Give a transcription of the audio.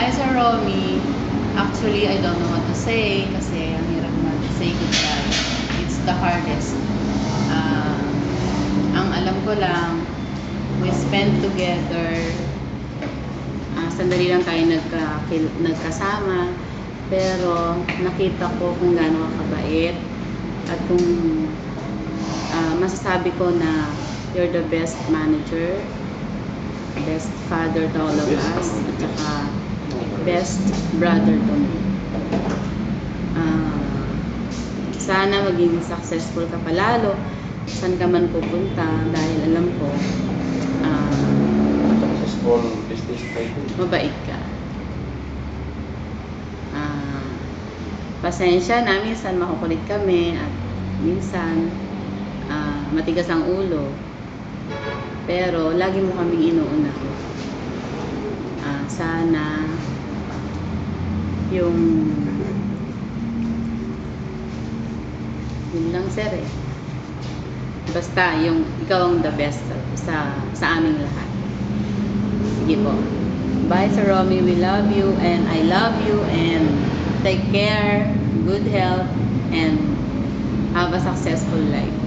Hi, Sir Romy. Actually, I don't know what to say kasi ang hirap mag-say goodbye. It's the hardest. Ah, ang alam ko lang, we spent together. Sandali lang tayo nagkasama. Pero nakita ko kung gaano ka kabait. At kung masasabi ko na you're the best manager, best father to all of us, at saka best brother to me. Sana maging successful ka palalo saan ka man pupunta dahil alam ko successful business type. mabait ka. Pasensya na, minsan makukulit kami at minsan matigas ang ulo, pero lagi mo kaming inuuna. Sana yun lang, sir, basta yung ikaw ang the best sa aming lahat. Sige po, bye Sir Romy, we love you and I love you, and take care, good health, and have a successful life.